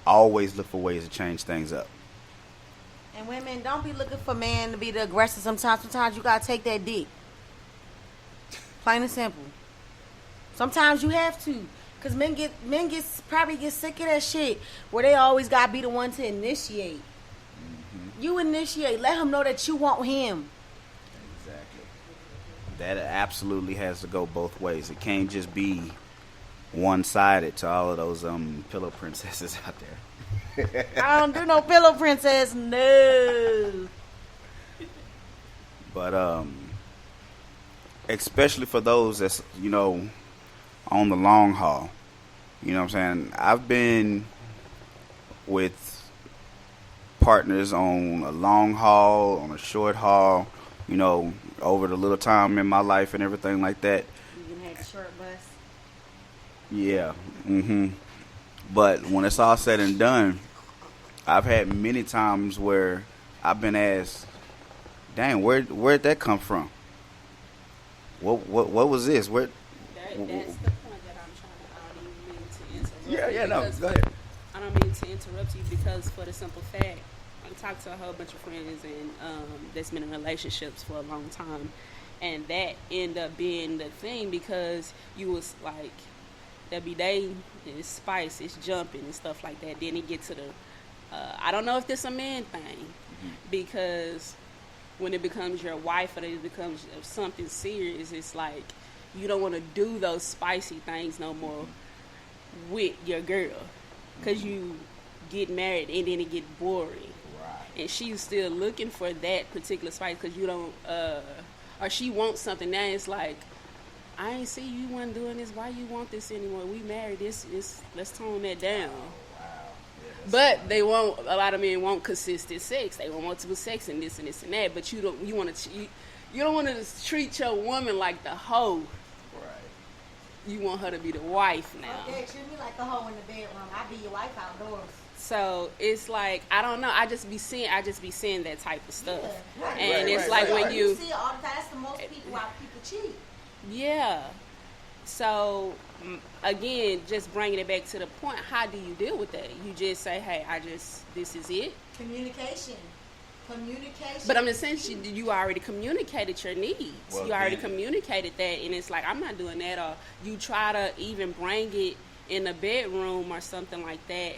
always look for ways to change things up. And women, don't be looking for man to be the aggressor. Sometimes you gotta take that dick. Plain and simple. Sometimes you have to, cause men probably get sick of that shit where they always gotta be the one to initiate. You initiate. Let him know that you want him. Exactly. That absolutely has to go both ways. It can't just be one-sided to all of those pillow princesses out there. I don't do no pillow princess. No. But especially for those that's on the long haul. You know what I'm saying? I've been with partners on a long haul, on a short haul, over the little time in my life and everything like that. You can have a short bus. Yeah. But when it's all said and done, I've had many times where I've been asked, "Dang, where'd that come from? What was this? Where?" That's the point that I'm trying to. I don't even mean to interrupt. Yeah, no, go ahead. I don't mean to interrupt you because, for the simple fact, I talked to a whole bunch of friends and that's been in relationships for a long time, and that ended up being the thing because you was like, every day it's spice, it's jumping and stuff like that. Then it get to the, I don't know if this a man thing, because when it becomes your wife or it becomes something serious, it's like you don't want to do those spicy things no more with your girl, because you get married and then it get boring. And she's still looking for that particular spice because you don't, or she wants something. Now it's like, I ain't see you wasn't doing this. Why you want this anymore? We married. Let's tone that down. But a lot of men want consistent sex. They want multiple sex and this and this and that. But you don't want to treat your woman like the hoe. You want her to be the wife now. Okay, treat me like a hoe in the bedroom. I be your wife outdoors. So it's like, I don't know. I just be seeing that type of stuff, Yeah. and it's like when you see it all the time. That's the most people why people cheat. Yeah. So again, just bringing it back to the point. How do you deal with that? You just say, "Hey, this is it." Communication. But I'm just saying, you already communicated your needs. Well, you already communicated that, and it's like, I'm not doing that. Or you try to even bring it in the bedroom or something like that,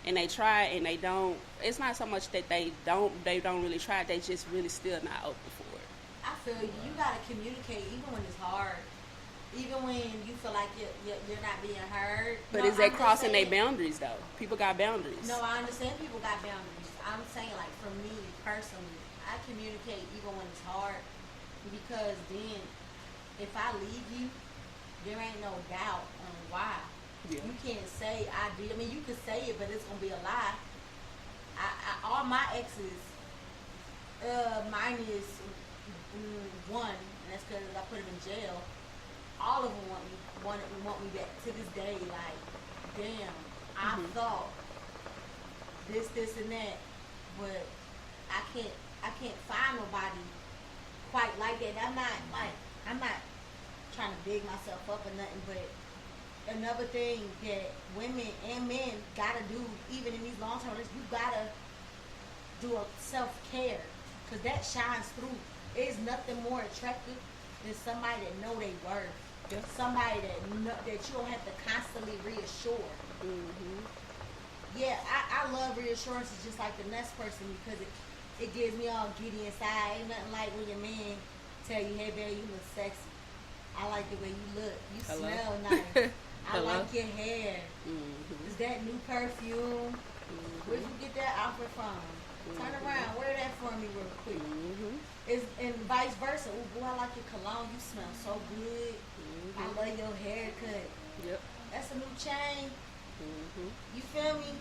and they try and they don't. It's not so much that they don't really try. They just really still not open for it. I feel you. You gotta communicate even when it's hard. Even when you feel like you're not being heard. But is that crossing their boundaries, though? People got boundaries. No, I understand people got boundaries. I'm saying, like, for me personally, I communicate even when it's hard, because then if I leave you, there ain't no doubt on why. Yeah. You can't say I did. I mean, you could say it, but it's gonna be a lie. All my exes, mine is one, and that's because I put him in jail. All of them want me back to this day. Like, damn, I thought this, and that, but I can't find nobody quite like that. I'm not trying to big myself up or nothing, but another thing that women and men gotta do, even in these long term relationships, you gotta do a self-care, because that shines through. There's nothing more attractive than somebody that know they worth. Somebody that you don't have to constantly reassure. Yeah, I love reassurances just like the next person, because it gives me all giddy inside. Ain't nothing like when your man tell you, "Hey, babe, you look sexy. I like the way you look. You smell nice. I like your hair. Is that new perfume? Where'd you get that outfit from? Turn around, wear that for me real quick." And vice versa. Oh boy, I like your cologne. You smell so good. I love your haircut. Yep. That's a new chain. You feel me?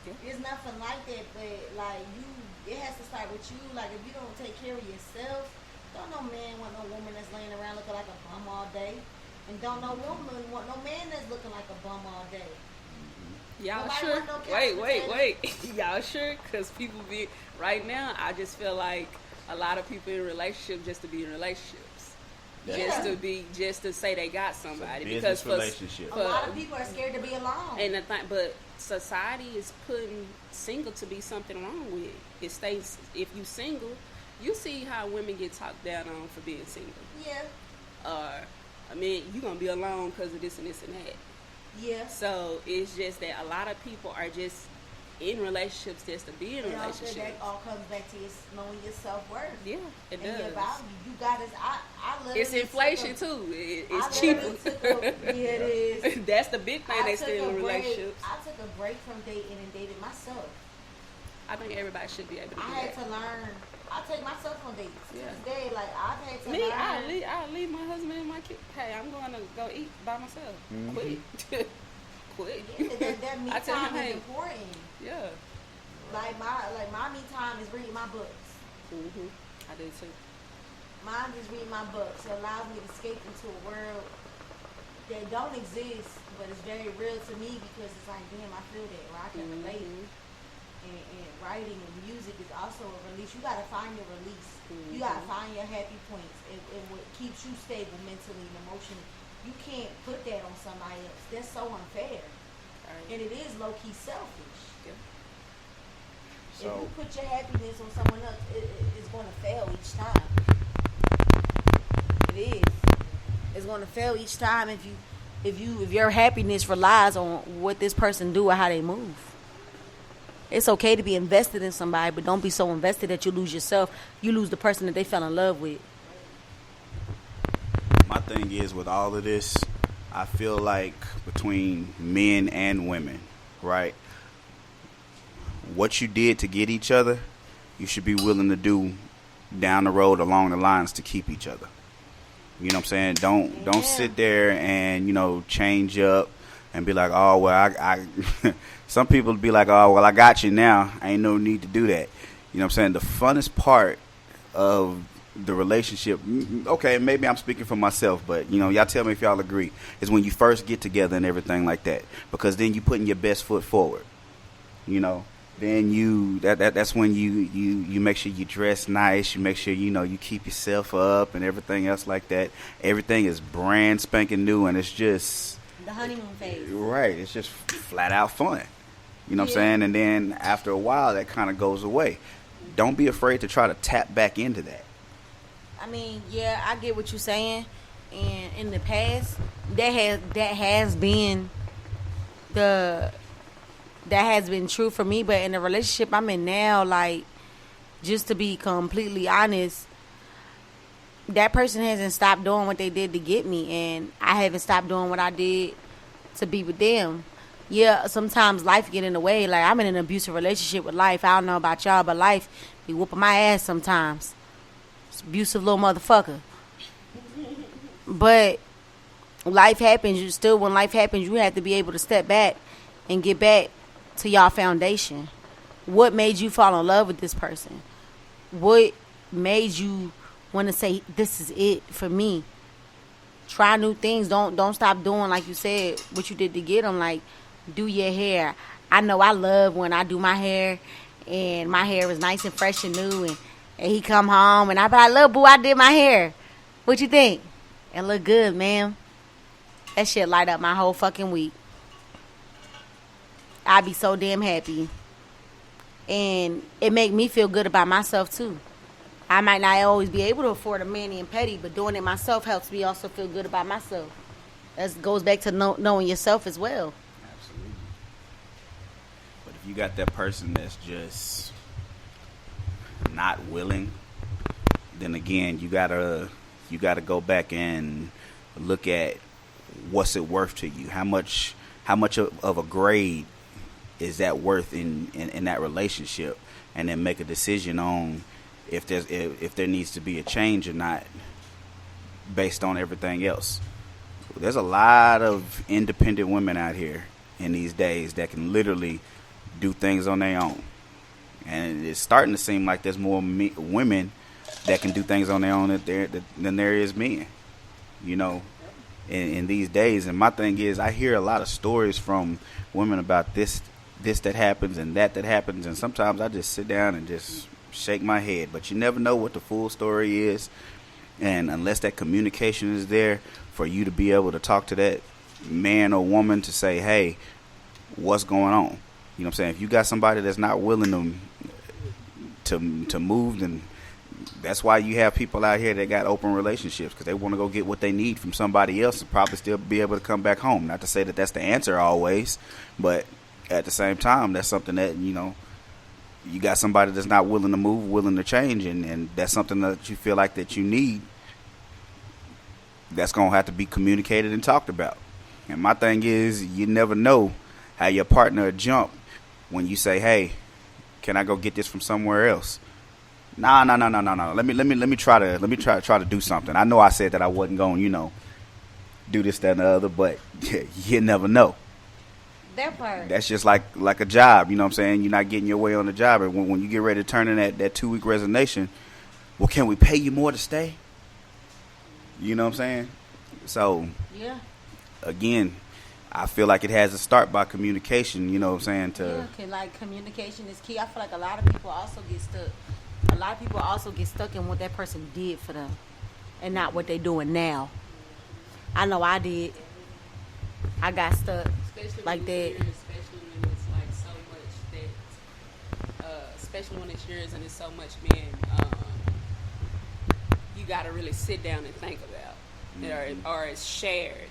Yep. There's nothing like that, but like it has to start with you. Like, if you don't take care of yourself, don't no man want no woman that's laying around looking like a bum all day, and don't no woman want no man that's looking like a bum all day. Y'all Nobody sure? want no Wait. Y'all sure? Because people be right now. I just feel like a lot of people in relationships just to be in relationships. just to say they got somebody. Business Because relationship. A lot of people are scared to be alone. and the thing, but society is putting single to be something wrong with. It states if you single, you see how women get talked down on for being single. Yeah. I mean, you gonna be alone because of this and this and that. Yeah. So it's just that a lot of people are just in relationships just to be in And also relationships. that all comes back to knowing your self-worth. Yeah, it And your does. value. You got to, I literally It's inflation took too. I It's literally cheaper. took a- yeah, it is. That's the big thing I they took still in a break. relationships. I took a break from dating and dated myself. I think everybody should be able to do I had that. to learn. I take myself on dates. Yeah. To this day, like I've had to Me, learn. I leave my husband and my kid. Hey, I'm going to go eat by myself. Quit. Quit. Yeah, that me I tell him, time hey, is important. yeah. Like my me time is reading my books. I do too. Mine is reading my books. It allows me to escape into a world that don't exist, but it's very real to me because it's like, damn, I feel that, or I can relate. And writing and music is also a release. You gotta find your release. You gotta find your happy points and what keeps you stable mentally and emotionally. You can't put that on somebody else. That's so unfair. Right. And it is low key selfish. Yeah. If So you put your happiness on someone else, it's going to fail each time. It is. It's going to fail each time if your happiness relies on what this person do or how they move. It's okay to be invested in somebody, but don't be so invested that you lose yourself. You lose the person that they fell in love with. my thing is with all of this, I feel like between men and women, right? What you did to get each other, you should be willing to do down the road along the lines to keep each other. You know what I'm saying? Don't sit there and, change up and be like, oh, well, I some people be like, oh, well, I got you now. Ain't no need to do that. You know what I'm saying? The funnest part of the relationship, okay, maybe I'm speaking for myself, but, y'all tell me if y'all agree, is when you first get together and everything like that. Because then you putting your best foot forward. Then that's when you make sure you dress nice, you make sure you keep yourself up and everything else like that. Everything is brand spanking new, and it's just The honeymoon phase. right. It's just flat out fun. You know what I'm saying? And then after a while, that kind of goes away. Don't be afraid to try to tap back into that. I mean, yeah, I get what you're saying. And in the past, that has been true for me. But in the relationship I'm in now, like, just to be completely honest, that person hasn't stopped doing what they did to get me, and I haven't stopped doing what I did to be with them. Yeah, sometimes life get in the way. Like, I'm in an abusive relationship with life. I don't know about y'all, but life be whooping my ass sometimes. It's an abusive little motherfucker. But life happens. When life happens, you have to be able to step back and get back to y'all foundation. What made you fall in love with this person? What made you want to say, this is it for me? Try new things. Don't stop doing, like you said, what you did to get them. Like, do your hair. I know I love when I do my hair and my hair is nice and fresh and new, and he come home and I be like, look, boo, I did my hair. What you think? It look good, man. That shit light up my whole fucking week. I be so damn happy. And it make me feel good about myself too. I might not always be able to afford a mani and pedi, but doing it myself helps me also feel good about myself. That goes back to knowing yourself as well. Absolutely. But if you got that person that's just not willing, then again, you gotta go back and look at what's it worth to you. How much of a grade is that worth in that relationship, and then make a decision on if there needs to be a change or not based on everything else. There's a lot of independent women out here in these days that can literally do things on their own, and it's starting to seem like there's more women that can do things on their own than there is men, in these days. And my thing is, I hear a lot of stories from women about this that happens and that happens, and sometimes I just sit down and just shake my head. But you never know what the full story is. And unless that communication is there for you to be able to talk to that man or woman to say, hey, what's going on? You know what I'm saying? If you got somebody that's not willing to move, then that's why you have people out here that got open relationships, because they want to go get what they need from somebody else and probably still be able to come back home. Not to say that that's the answer always, but at the same time, that's something that, you know, you got somebody that's not willing to move, willing to change, and that's something that you feel like that you need. That's going to have to be communicated and talked about. And my thing is, you never know how your partner will jump when you say, hey, can I go get this from somewhere else? No. Let me try to do something. I know I said that I wasn't going, you know, do this, that, and the other, but you never know. That part. That's just like a job, you know what I'm saying? You're not getting your way on the job, and when you get ready to turn in that 2-week resignation, well, can we pay you more to stay? You know what I'm saying? So, yeah. Again, I feel like it has to start by communication, you know what I'm saying? Like communication is key. I feel like a lot of people also get stuck. A lot of people also get stuck in what that person did for them and not what they're doing now. I know I did. I got stuck like that. Especially when it's like so much that, especially when it's yours and it's so much being, you got to really sit down and think about, or it's shared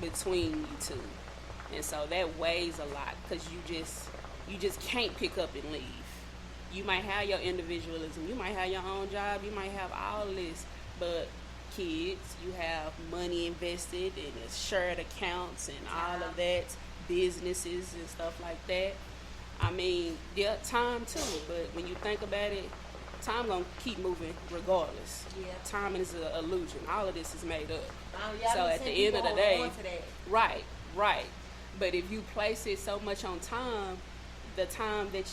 between you two, and so that weighs a lot because you just can't pick up and leave. You might have your individualism, you might have your own job, you might have all this, but kids, you have money invested in shared accounts and all of that, businesses and stuff like that. I mean, yeah, time too, but when you think about it, time gonna keep moving regardless. Yeah. Time is an illusion. All of this is made up. Yeah, so at the end of the day, right. But if you place it so much on time, the time that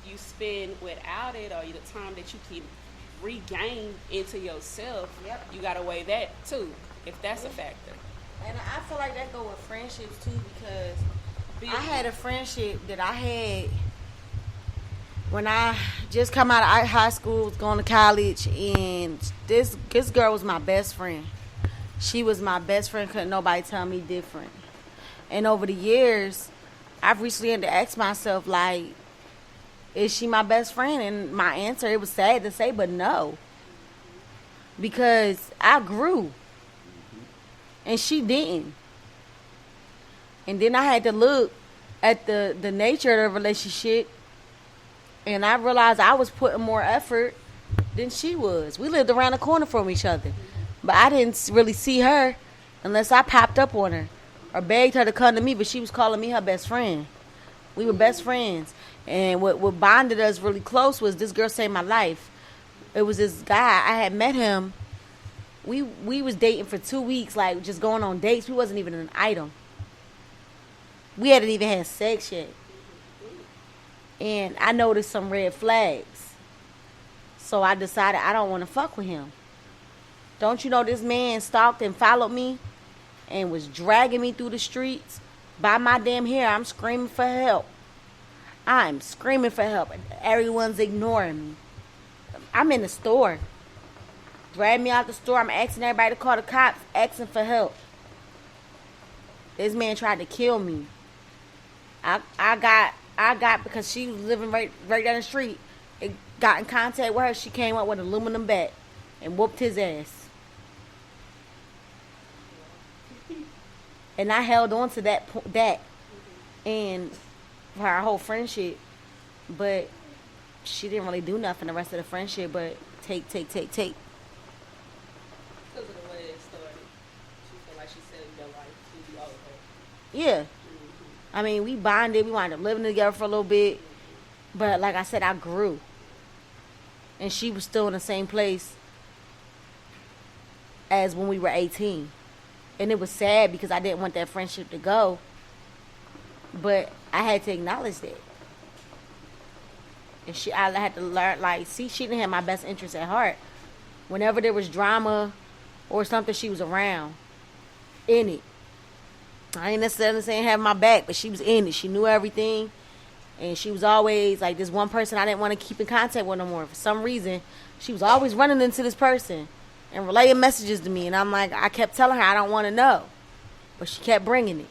you spend without it, or the time that you can regain into yourself, you gotta weigh that too, if that's a factor. And I feel like that go with friendships too, because I had a friendship that I had when I just come out of high school, was going to college, and this girl was my best friend. She was my best friend. Couldn't nobody tell me different. And over the years, I've recently had to ask myself, like, is she my best friend? And my answer, it was sad to say, but no. Because I grew. And she didn't. And then I had to look at the nature of the relationship, and I realized I was putting more effort than she was. We lived around the corner from each other. But I didn't really see her unless I popped up on her or begged her to come to me, but she was calling me her best friend. We were best friends. And what bonded us really close was this girl saved my life. It was this guy. I had met him. We was dating for 2 weeks, like just going on dates. We wasn't even an item. We hadn't even had sex yet. And I noticed some red flags. So I decided I don't want to fuck with him. Don't you know this man stalked and followed me and was dragging me through the streets by my damn hair? I'm screaming for help. I'm screaming for help. Everyone's ignoring me. I'm in the store. Drag me out the store. I'm asking everybody to call the cops, asking for help. This man tried to kill me. I got because she was living right down the street. It got in contact with her. She came up with an aluminum bat and whooped his ass. And I held on to that and for our whole friendship. But she didn't really do nothing the rest of the friendship but take. Because of the way it started. She felt like she saved your life. She owed her. Yeah. I mean, we bonded. We wound up living together for a little bit. But like I said, I grew. And she was still in the same place as when we were 18. And it was sad because I didn't want that friendship to go. But I had to acknowledge that. And I had to learn, like, see, she didn't have my best interest at heart. Whenever there was drama or something, she was around. In it. I ain't necessarily saying have my back, but she was in it. She knew everything. And she was always like this one person I didn't want to keep in contact with no more. For some reason, she was always running into this person and relaying messages to me. And I'm like, I kept telling her I don't want to know. But she kept bringing it.